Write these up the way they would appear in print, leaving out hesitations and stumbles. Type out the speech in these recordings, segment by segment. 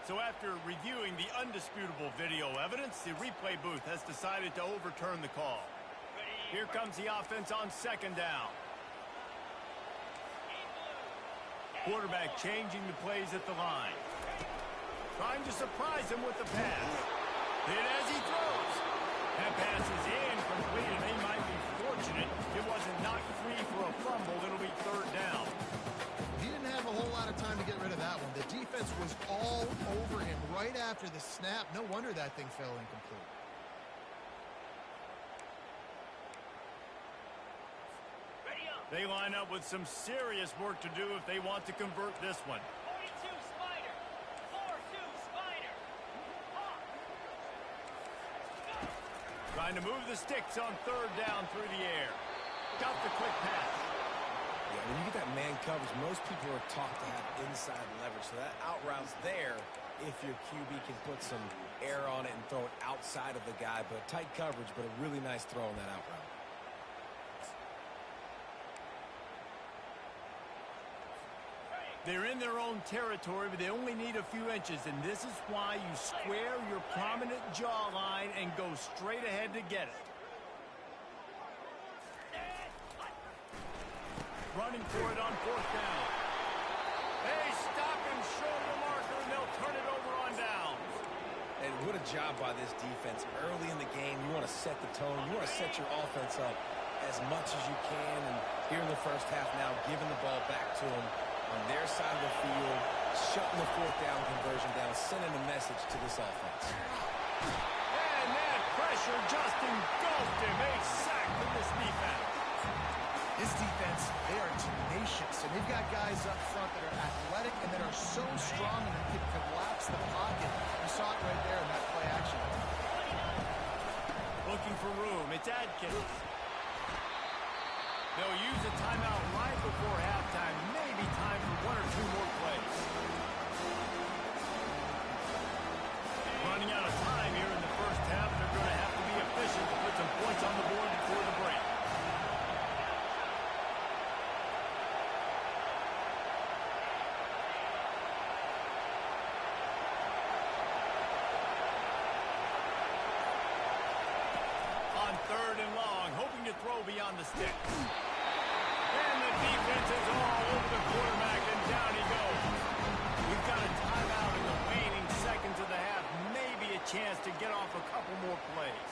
So after reviewing the undisputable video evidence, the replay booth has decided to overturn the call. Here comes the offense on second down. Quarterback changing the plays at the line. Trying to surprise him with the pass. Hit as he throws. That pass is incomplete, and they might be fortunate it wasn't knocked free for a fumble. It'll be third down. He didn't have a whole lot of time to get rid of that one. The defense was all over him right after the snap. No wonder that thing fell incomplete. They line up with some serious work to do if they want to convert this one. 42 Spider. 4-2 Spider. Trying to move the sticks on third down through the air. Got the quick pass. Yeah, when you get that man coverage, most people are taught to have inside leverage. So that out route's there if your QB can put some air on it and throw it outside of the guy. But tight coverage, but a really nice throw on that out route. They're in their own territory, but they only need a few inches, and this is why you square your prominent jawline and go straight ahead to get it. Running for it on fourth down. They stop and show the marker, and they'll turn it over on downs. And what a job by this defense. Early in the game, you want to set the tone. You want to set your offense up as much as you can. And here in the first half now, giving the ball back to them on their side of the field, shutting the fourth down conversion down, sending a message to this offense. And that pressure just engulfed him. A sack for this defense. This defense, they are tenacious, and they've got guys up front that are athletic and that are so strong and can collapse the pocket. You saw it right there in that play action. Looking for room. It's Adkins. They'll use a timeout right before halftime. Maybe time for one or two more plays. Running out of time here in the first half. They're going to have to be efficient to put some points on the board before the break. On third and long, hoping to throw beyond the sticks. And the defense is all over the quarterback, and down he goes. We've got a timeout in the waning seconds of the half. Maybe a chance to get off a couple more plays.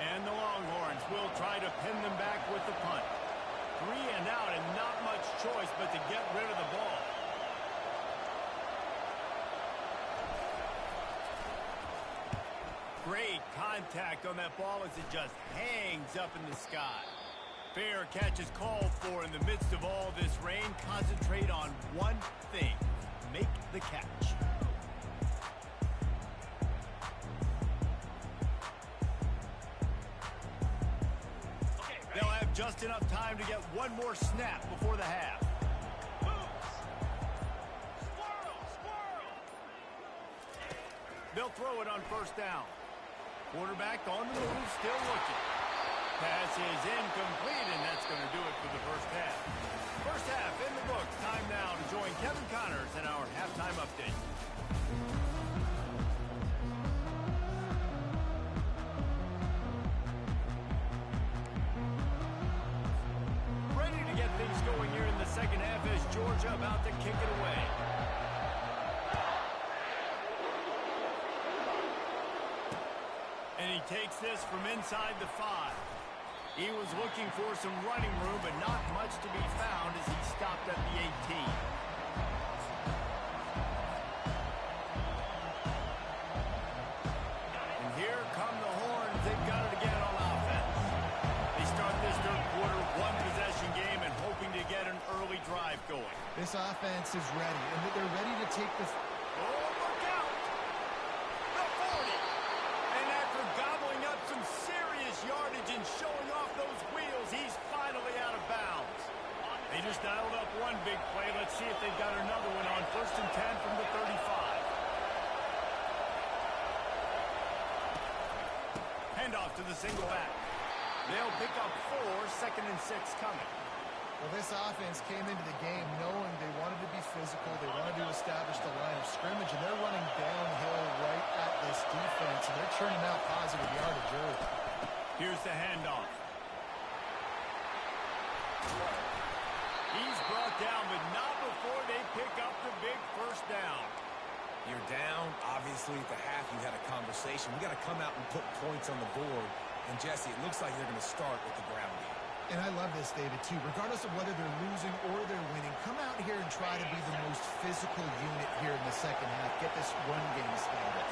And the Longhorns will try to pin them back with the punt. 3 and out, and not much choice but to get rid of the ball. Great contact on that ball as it just hangs up in the sky. Fair catch is called for in the midst of all this rain. Concentrate on one thing. Make the catch. They'll have just enough time to get one more snap before the half. They'll throw it on first down. Quarterback on the move, still looking. Pass is incomplete, and that's going to do it for the first half. First half in the books. Time now to join Kevin Connors in our halftime update. Ready to get things going here in the second half as Georgia about to kick it away. And he takes this from inside the 5. He was looking for some running room, but not much to be found as he stopped at the 18. And here come the Horns. They've got it again on offense. They start this third quarter one-possession game and hoping to get an early drive going. This offense is ready, and they're ready to take this. Yardage and showing off those wheels, he's finally out of bounds. They just dialed up one big play. Let's see if they've got another one on 1st and 10 from the 35. Handoff to the single back. They'll pick up 4, 2nd and 6 coming. Well, this offense came into the game knowing they wanted to be physical, they wanted to establish the line of scrimmage, and they're running downhill right at this defense, and they're churning out positive yardage early. Here's the handoff. He's brought down, but not before they pick up the big first down. You're down. Obviously, at the half, you had a conversation. We got to come out and put points on the board. And, Jesse, it looks like they're going to start with the ground game. And I love this, David, too. Regardless of whether they're losing or they're winning, come out here and try to be the most physical unit here in the second half. Get this run game started.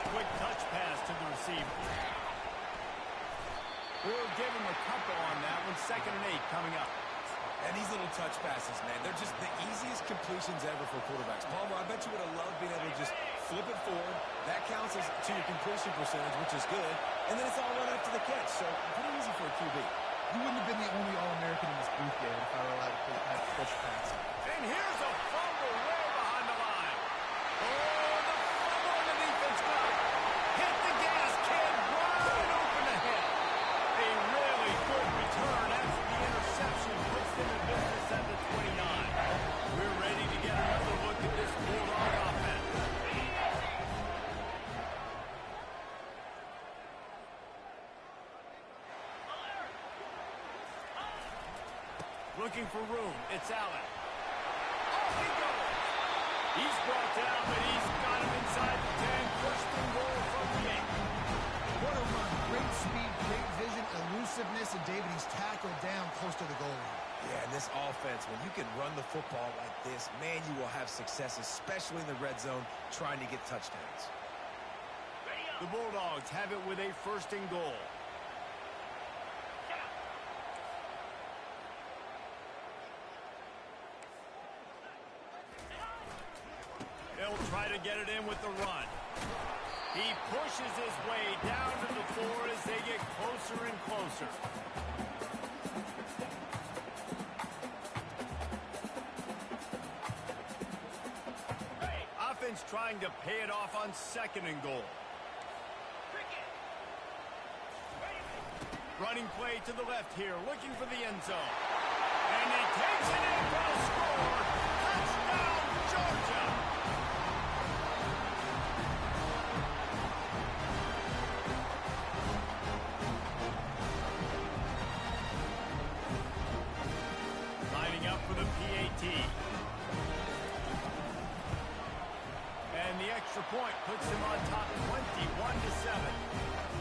Quick touch pass to the receiver. We'll give him a couple on that one. 2nd and 8 coming up. And these little touch passes, man, they're just the easiest completions ever for quarterbacks. Palmer, I bet you would have loved being able to just flip it forward. That counts as to your completion percentage, which is good. And then it's all right after the catch. So pretty easy for a QB. You wouldn't have been the only All-American in this booth game if I were allowed to push pass. And here's a fumble way behind the line. Oh, the fumble and the defense got it. Hit the gas, kid. Wide open ahead. A really good return after the interception puts them in business at the 29. We're ready to get another look at this Bulldog offense. Looking for room. It's Allen. Off he goes. He's brought down, but he's got him inside the 10. First and goal from the 8. What a run. Great speed, great vision, elusiveness, and David, he's tackled down close to the goal line. Yeah, and this offense, when you can run the football like this, man, you will have success, especially in the red zone, trying to get touchdowns. The Bulldogs have it with a first and goal. They'll try to get it in with the run. He pushes his way down to the 4 as they get closer and closer. Offense trying to pay it off on 2nd and goal. Running play to the left here, looking for the end zone. And he takes it in for the score. Touchdown, Georgia! Lining up for the PAT. And the extra point puts him on top 21-7.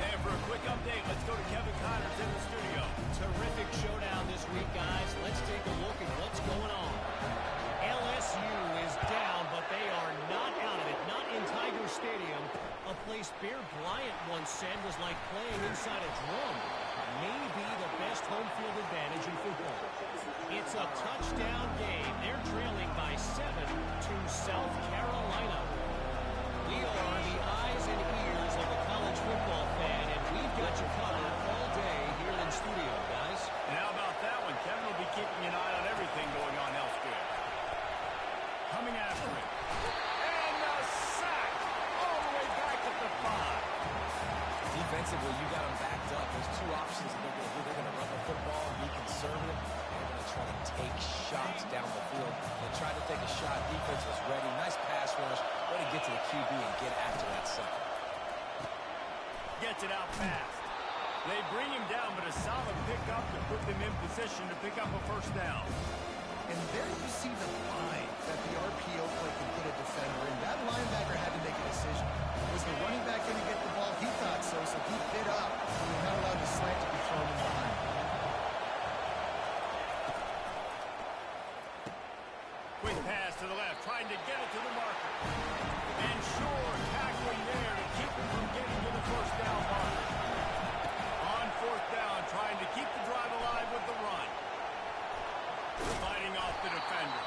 And for a quick update, let's go to Kevin Connors in the studio. Terrific showdown this week, guys. Let's take a look at what's going on. LSU is down, but they are not out of it. Not in Tiger Stadium, a place Bear Bryant once said was like playing inside a drum. Maybe the best home field advantage in football. It's a touchdown game. They're trailing by 7 to South Carolina. We are the eyes and ears of the college football fan, and we've got you covered all day here in studio, guys. And how about that one? Kevin will be keeping an eye on everything going on elsewhere. Coming after it. And a sack all the way back at the 5. Defensively, you got them backed up. There's two options that they're going to do. They're going to run the football, be conservative, and they're going to try to take shots down the field. They tried to take a shot. Defense was ready. Nice pass rush. Ready to get to the QB and get after that second. Gets it out fast. They bring him down, but a solid pickup to put them in position to pick up a first down. And there you see the bind that the RPO play can put a defender in. That linebacker had to make a decision. Was the running back going to get the ball? He thought so, so he bit up. He was not allowed the slant to be thrown in behind. Quick pass to the left, trying to get it to the marker. And Shore tackling there to keep him from getting to the first down marker. On 4th down, trying to keep the drive alive with the run. Fighting off the defender.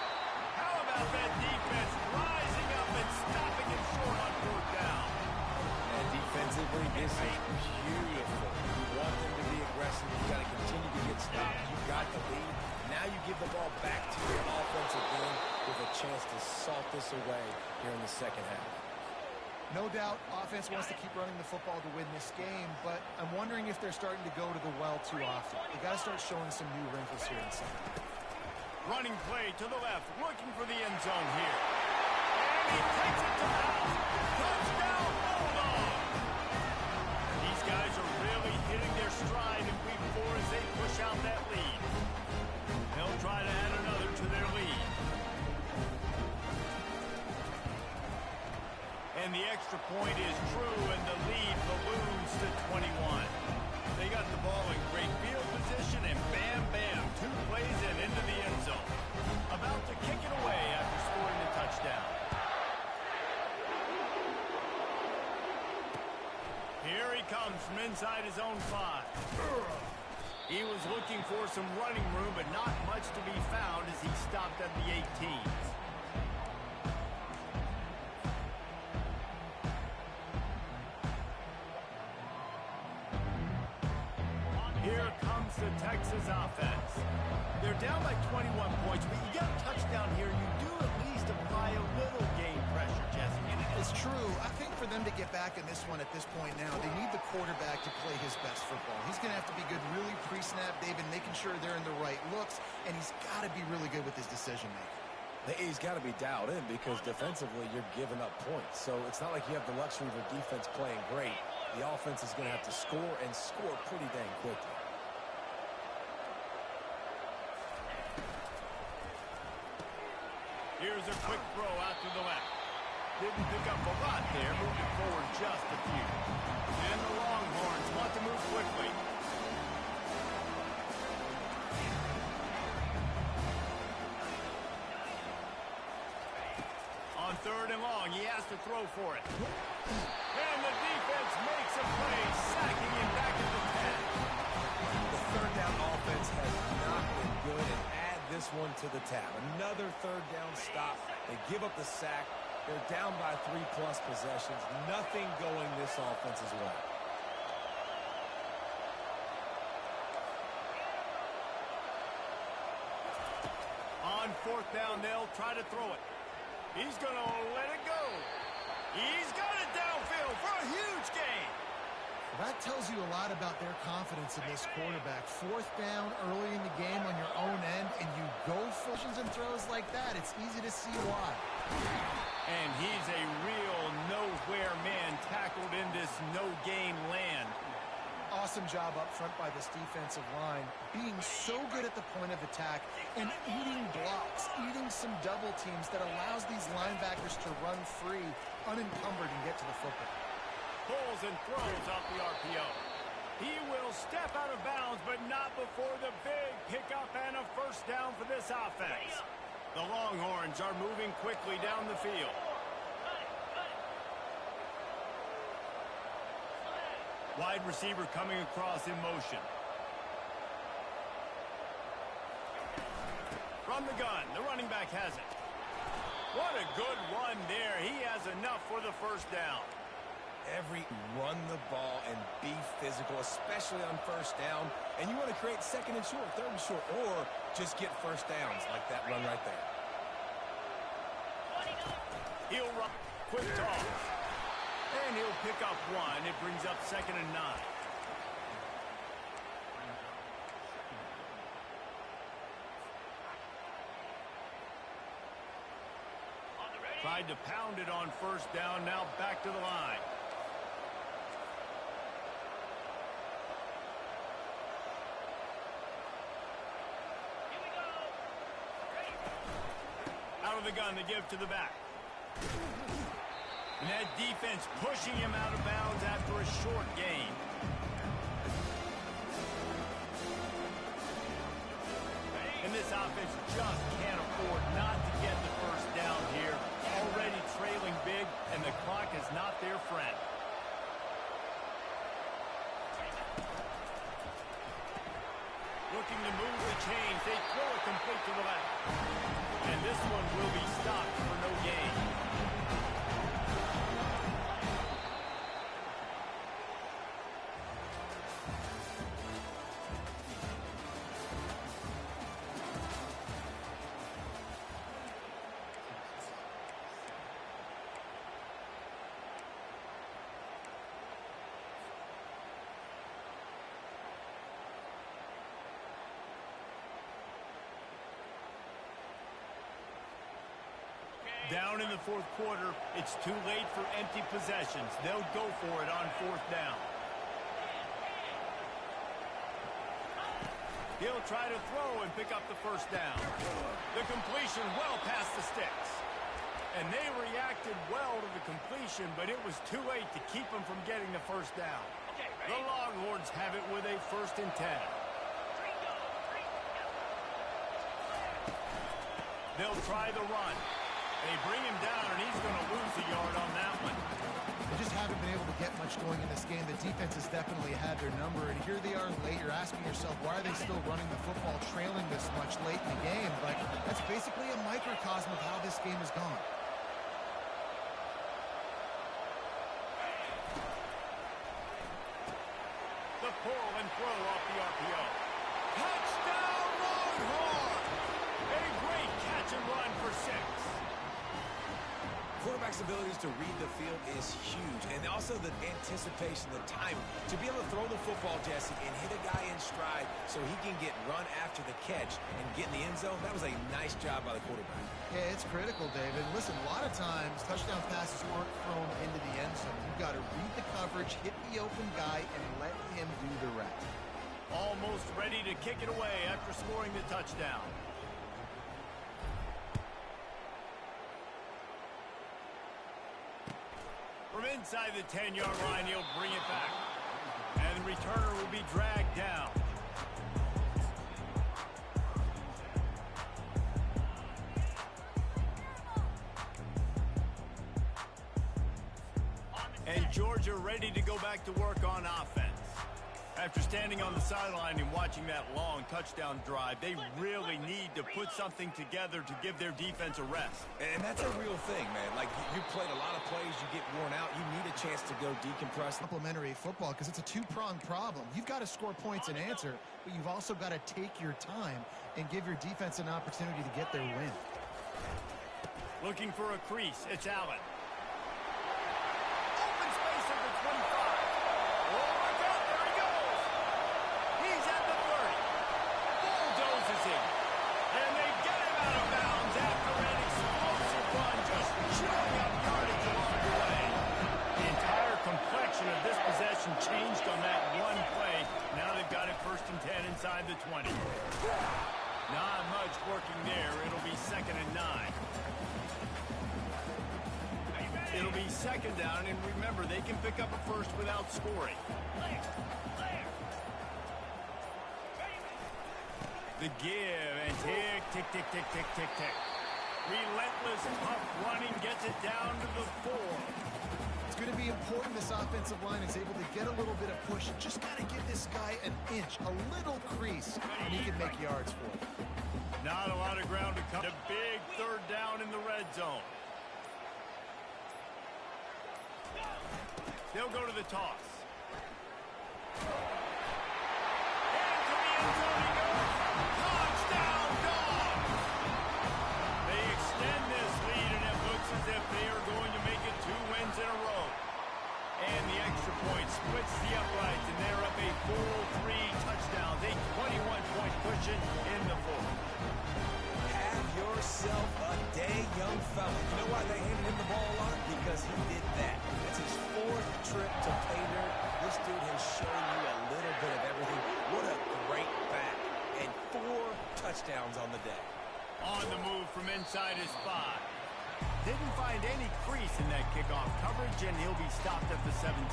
How about that defense rising up and stopping him short on 4th down? And defensively, this is beautiful. You want them to be aggressive. You got to continue to get stops. You've got the lead. Now you give the ball back to your offensive game with a chance to salt this away here in the second half. No doubt offense wants to keep running the football to win this game, but I'm wondering if they're starting to go to the well too often. They got to start showing some new wrinkles here inside. Running play to the left, looking for the end zone here. And he takes it to the house. Touchdown, Bulldog! These guys are really hitting their stride in week 4 as they push out that lead. They'll try to add another to their lead. And the extra point is true, and the lead balloons to 21. They got the ball in great field position, and bam, bam, 2 plays and into the end zone. About to kick it away after scoring the touchdown. Here he comes from inside his own 5. He was looking for some running room, but not much to be found as he stopped at the 18s. Here comes the Texas offense. They're down by 21 points, but you get a touchdown here, you do at least apply a little game pressure, Jesse. It's true. I think for them to get back in this one at this point now, they need the quarterback to play his best football. He's going to have to be good really pre-snap. They've been making sure they're in the right looks, and he's got to be really good with his decision-making. He's got to be dialed in because defensively you're giving up points. So it's not like you have the luxury of a defense playing great. The offense is going to have to score and score pretty dang quickly. Here's a quick throw out to the left. Didn't pick up a lot there, moved it forward just a few. And the Longhorns want to move quickly. On 3rd and long, he has to throw for it. And the defense makes a play, sacking him back at the 10. The 3rd down offense has not been good, and add this one to the tab. Another 3rd down stop. They give up the sack. They're down by 3+ possessions. Nothing going this offense's way. On 4th down, they'll try to throw it. He's going to let it go. He's got it downfield for a huge gain. That tells you a lot about their confidence in this quarterback. 4th down early in the game on your own end, and you go forces and throws like that. It's easy to see why. And he's a real nowhere man tackled in this no-gain land. Awesome job up front by this defensive line, being so good at the point of attack and eating blocks, eating some double teams that allows these linebackers to run free, unencumbered, and get to the football. Pulls and throws off the RPO. He will step out of bounds, but not before the big pickup and a 1st down for this offense. The Longhorns are moving quickly down the field. Wide receiver coming across in motion. From the gun, the running back has it. What a good run there. He has enough for the 1st down. Run the ball and be physical, especially on 1st down. And you want to create 2nd and short, 3rd and short, or just get 1st downs like that run right there. He'll run. Quick toss. And he'll pick up 1. It brings up 2nd and 9. Tried to pound it on 1st down. Now back to the line. Out of the gun, they give to the back. And that defense pushing him out of bounds after a short gain. And this offense just can't afford not to get the 1st down here. Already trailing big, and the clock is not their friend. Looking to move the chains. They throw it complete to the left. And this one will be stopped for no gain. Down in the fourth quarter, it's too late for empty possessions. They'll go for it on fourth down. He'll try to throw and pick up the first down. The completion well past the sticks. And they reacted well to the completion, but it was too late to keep them from getting the first down. The Longhorns have it with a 1st and 10. They'll try the run. They bring him down, and he's going to lose a yard on that one. They just haven't been able to get much going in this game. The defense has definitely had their number, and here they are late. You're asking yourself, why are they still running the football, trailing this much late in the game? But that's basically a microcosm of how this game has gone. The pull and throw off the RPO. Touchdown, Longhorns! A great catch and run for 6. Quarterback's abilities to read the field is huge, and also the anticipation, the timing. To be able to throw the football, Jesse, and hit a guy in stride so he can get run after the catch and get in the end zone, that was a nice job by the quarterback. Yeah, it's critical, David. Listen, a lot of times, touchdown passes aren't thrown into the end zone. You've got to read the coverage, hit the open guy, and let him do the rest. Almost ready to kick it away after scoring the touchdown. From inside the 10-yard line, he'll bring it back. And the returner will be dragged down. And Georgia ready to go back to work on offense. After standing on the sideline and watching that long touchdown drive, they really need to put something together to give their defense a rest. And that's a real thing, man. Like, you played a lot of plays, you get worn out, you need a chance to go decompress. Complementary football, because it's a two-pronged problem. You've got to score points and answer, but you've also got to take your time and give your defense an opportunity to get their win. Looking for a crease, it's Allen. Open space at the 25. Oh, look out, there he goes. He's at the 30. Bulldozes him. And they get him out of bounds after an explosive run, just chewing up yardage along the way. The entire complexion of this possession changed on that one play. Now they've got it 1st and 10 inside the 20. Not much working there. It'll be 2nd and 9. It'll be 2nd down, and remember, they can pick up a first without scoring. The give, and tick, tick, tick, tick, tick, tick, tick. Relentless, tough running gets it down to the 4. It's going to be important this offensive line is able to get a little bit of push. Just got to give this guy an inch, a little crease, and he can make yards for it. Not a lot of ground to cover. A big 3rd down in the red zone. They'll go to the toss. Into the end zone he goes. Touchdown, Dogs! They extend this lead, and it looks as if they are going to make it 2 wins in a row. And the extra point splits the uprights, and they're up a full 3 touchdowns. A 21-point cushion in the 4th. Have yourself a day, young fella. You know why they handed him the ball a lot? Because he did that. It's his 4th trip to pay dirt. This dude has shown you a little bit of everything. What a great back. And 4 touchdowns on the day. On the move from inside his 5. Didn't find any crease in that kickoff coverage, and he'll be stopped at the 17.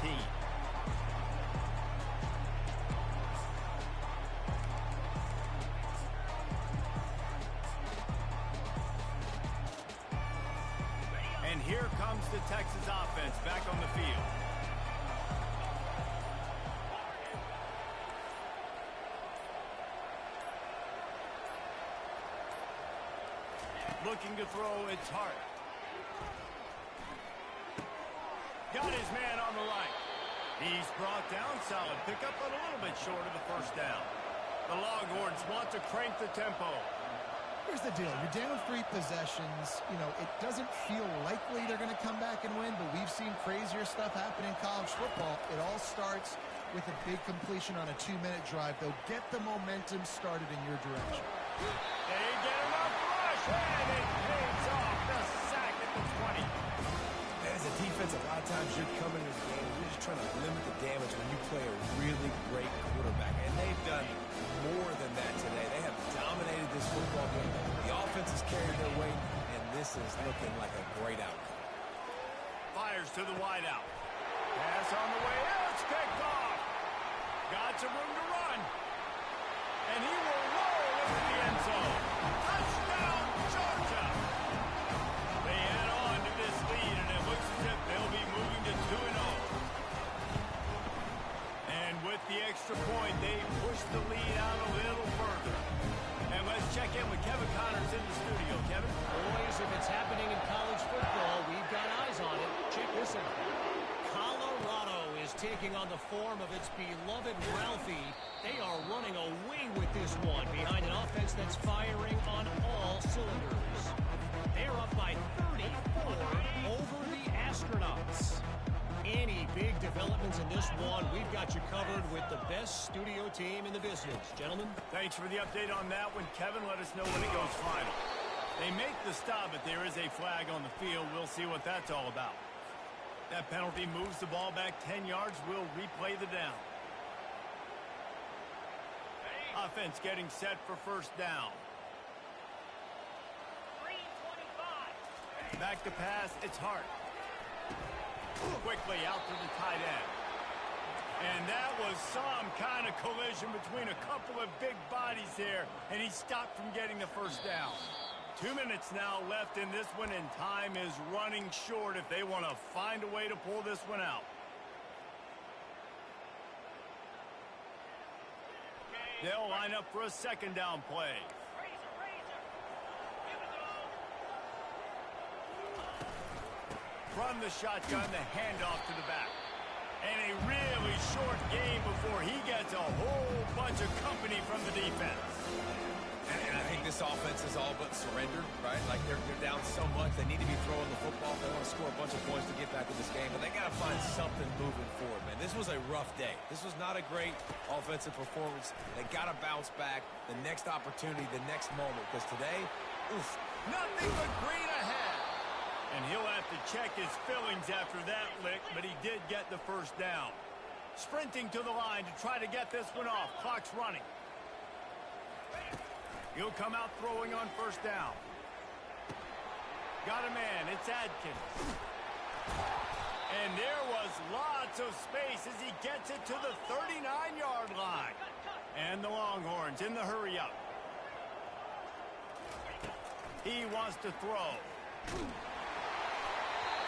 And here comes the Texas offense back on the field. Looking to throw, it's Hart. Got his man on the right. He's brought down solid. Pick up a little bit short of the 1st down. The Longhorns want to crank the tempo. Here's the deal. You're down 3 possessions. You know, it doesn't feel likely they're going to come back and win, but we've seen crazier stuff happen in college football. It all starts with a big completion on a 2-minute drive. They'll get the momentum started in your direction. They get enough rush, and it pays off. The sack at the defense, a lot of times you're coming into the game and you're just trying to limit the damage when you play a really great quarterback. And they've done more than that today. They have dominated this football game. The offense has carried their weight, and this is looking like a great outcome. Fires to the wideout. Pass on the way out. It's picked off. Got some room to run. And he will roll into the end zone. Touchdown, Georgia. They add on to this lead, and it looks as if they'll be moving to 2-0. And with the extra point, they push the lead out a little further. And let's check in with Kevin Connors in the studio. Kevin? Boys, if it's happening in college football, we've got eyes on it. Check this out. Colorado is taking on the form of its beloved Ralphie. They are running away with this one behind an offense that's firing on all cylinders. They're up by 34 over the Astronauts. Any big developments in this one, we've got you covered with the best studio team in the business. Gentlemen? Thanks for the update on that one, Kevin. Let us know when it goes final. They make the stop, but there is a flag on the field. We'll see what that's all about. That penalty moves the ball back 10 yards. We'll replay the down. Offense getting set for first down. Back to pass. It's Hart. Quickly out to the tight end. And that was some kind of collision between a couple of big bodies there, and he stopped from getting the first down. 2 minutes now left in this one, and time is running short if they want to find a way to pull this one out. They'll line up for a second down play. From the shotgun, the handoff to the back. And a really short game before he gets a whole bunch of company from the defense. And I think this offense is all but surrendered, right? Like they're down so much, they need to be throwing the football. They want to score a bunch of points to get back in this game, but they got to find something moving forward, man. This was a rough day. This was not a great offensive performance. They got to bounce back. The next opportunity, the next moment, because today, oof. Nothing but green ahead. And he'll have to check his fillings after that lick, but he did get the first down. Sprinting to the line to try to get this one off. Clock's running. He'll come out throwing on first down. Got a man. It's Adkins. And there was lots of space as he gets it to the 39-yard line. And the Longhorns in the hurry-up. He wants to throw.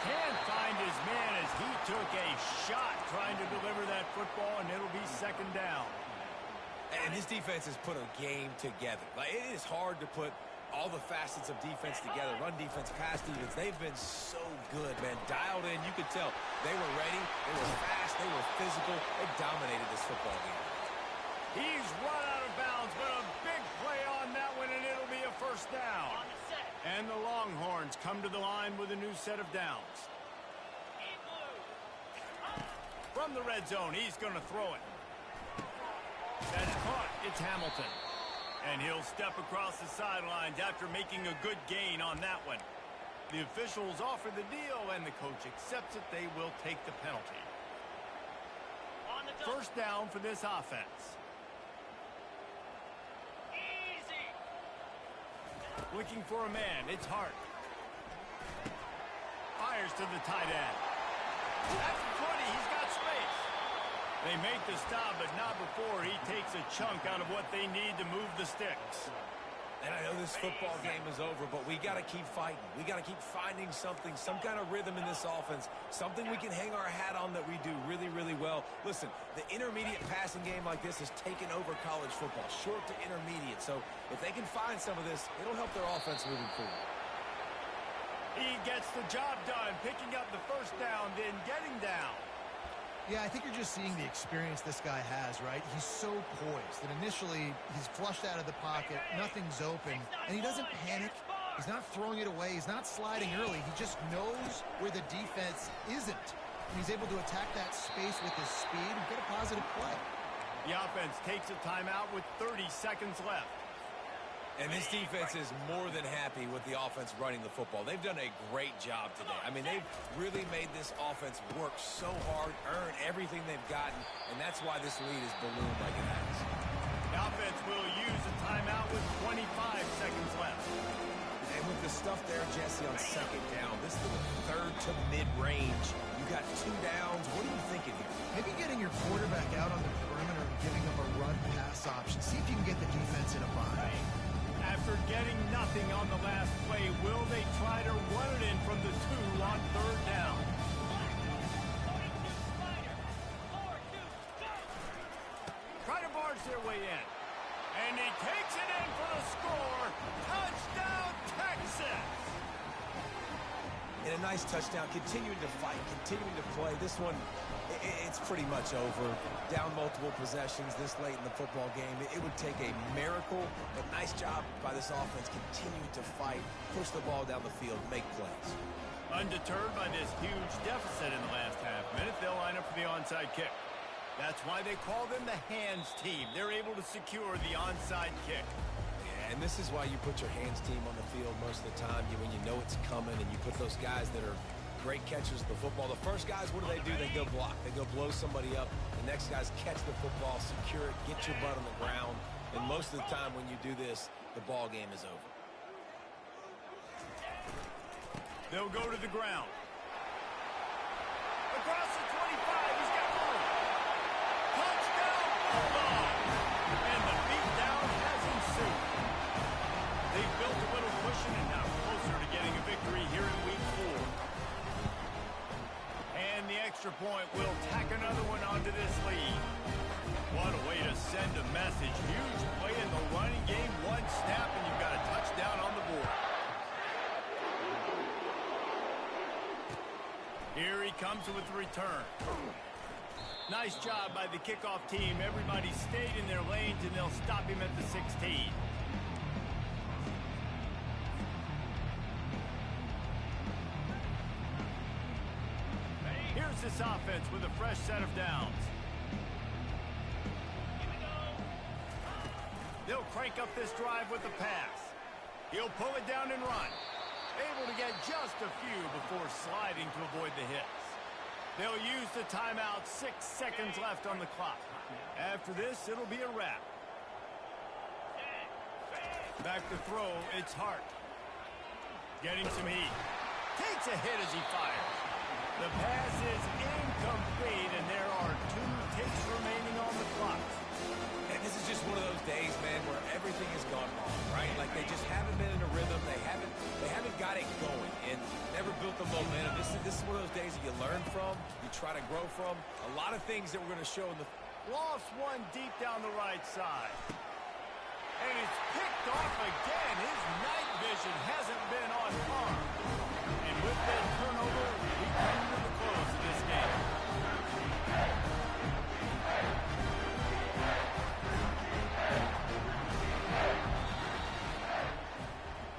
Can't find his man as he took a shot trying to deliver that football, and it'll be second down. And this defense has put a game together. Like, it is hard to put all the facets of defense together. Run defense, pass defense. They've been so good, man. Dialed in. You could tell they were ready. They were fast. They were physical. They dominated this football game. He's run out of bounds, but a big play on that one, and it'll be a first down. And the Longhorns come to the line with a new set of downs. From the red zone, he's going to throw it. That's caught. It's Hamilton. And he'll step across the sidelines after making a good gain on that one. The officials offer the deal, and the coach accepts it. They will take the penalty. First down for this offense. Looking for a man. It's Hart. Fires to the tight end. That's 20. He's got space. They make the stop, but not before he takes a chunk out of what they need to move the sticks. And I know this football game is over, but we got to keep fighting. We got to keep finding something, some kind of rhythm in this offense, something we can hang our hat on that we do really, really well. Listen, the intermediate passing game like this has taken over college football, short to intermediate. So if they can find some of this, it'll help their offense moving forward. He gets the job done, picking up the first down, then getting down. Yeah, I think you're just seeing the experience this guy has, right? He's so poised that initially he's flushed out of the pocket, nothing's open, and he doesn't panic. He's not throwing it away. He's not sliding early. He just knows where the defense isn't. And he's able to attack that space with his speed and get a positive play. The offense takes a timeout with 30 seconds left. And this defense is more than happy with the offense running the football. They've done a great job today. I mean, they've really made this offense work so hard, earn everything they've gotten, and that's why this lead is ballooned like it has. The offense will use a timeout with 25 seconds left. And with the stuff there, Jesse, on second down, this is the third to mid-range. You got 2 downs. What are you thinking here? Maybe getting your quarterback out on the perimeter and giving him a run-pass option. See if you can get the defense in a bind. After getting nothing on the last play, will they try to run it in from the 2 on third down? Try to barge their way in. And he takes it in for the score. Touchdown, Texas! And a nice touchdown, continuing to fight, continuing to play. This one, it's pretty much over. Down multiple possessions this late in the football game. It would take a miracle, but nice job by this offense continuing to fight, push the ball down the field, make plays. Undeterred by this huge deficit in the last half minute, they'll line up for the onside kick. That's why they call them the hands team. They're able to secure the onside kick. And this is why you put your hands team on the field most of the time, when you know it's coming, and you put those guys that are great catchers of the football. The first guys, what do? They go block. They go blow somebody up. The next guys catch the football, secure it, get your butt on the ground. And most of the time when you do this, the ball game is over. They'll go to the ground. Across the 25, he's got room. Touchdown, Bulldogs! And the beatdown has ensued. They've built a little cushion and now closer to getting a victory here in week 4. And the extra point will tack another one onto this lead. What a way to send a message. Huge play in the running game. One snap and you've got a touchdown on the board. Here he comes with the return. Nice job by the kickoff team. Everybody stayed in their lanes and they'll stop him at the 16. Here's this offense with a fresh set of downs. They'll crank up this drive with the pass. He'll pull it down and run. Able to get just a few before sliding to avoid the hits. They'll use the timeout. 6 seconds left on the clock. After this, it'll be a wrap. Back to throw, it's Hart. Getting some heat. Takes a hit as he fires. The pass is incomplete, and there are 2 takes remaining on the clock. And this is just one of those days, man, where everything has gone wrong, right? Like they just haven't been in a rhythm. They haven't got it going and never built the momentum. This is one of those days that you learn from, you try to grow from. A lot of things that we're going to show in the... Lost one deep down the right side. And it's picked off again. His night vision hasn't been on par. And with that turnover, we come to the close of this game.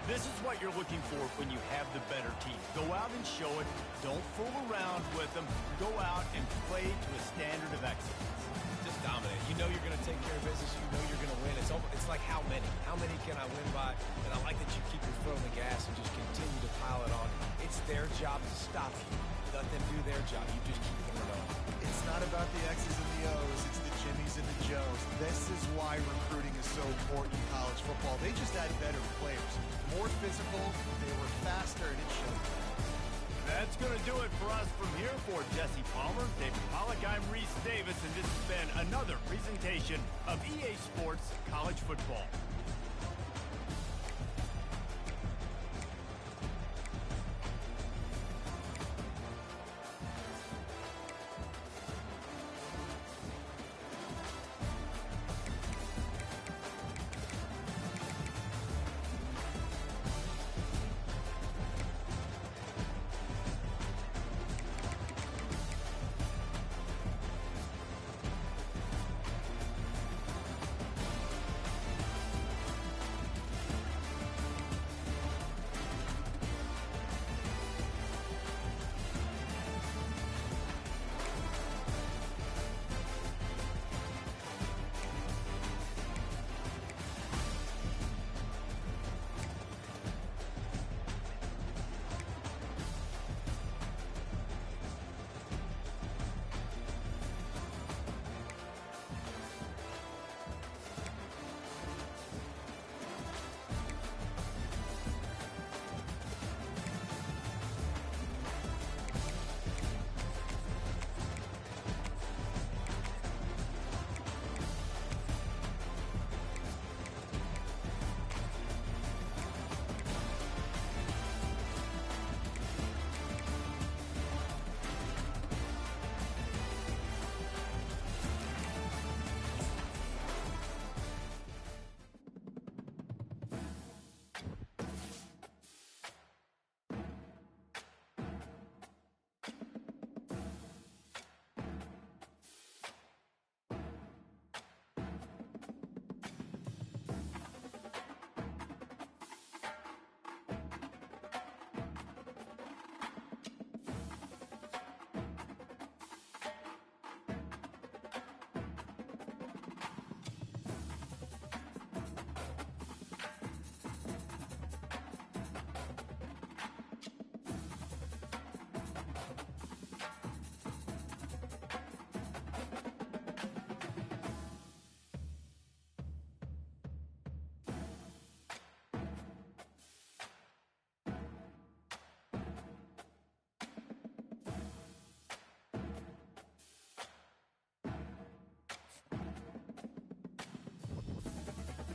This is what you're looking for when you have the better team. Go out and show it. Don't fool around with them. Go out and play to a standard of excellence. Just dominate. You know you're going to take care of business. You know you're going to win. It's like how many? How many can I win by? And I like that you keep your foot on the gas and just continue to pile it on. It's their job to stop you. Let them do their job. You just keep throwing it on. It's not about the X's and the O's. It's the Jimmies and the Joes. This is why recruiting is so important in college football. They just had better players. More physical. They were faster, and it showed. That's going to do it for us from here. For Jesse Palmer, David Pollack, I'm Reese Davis, and this has been another presentation of EA Sports College Football.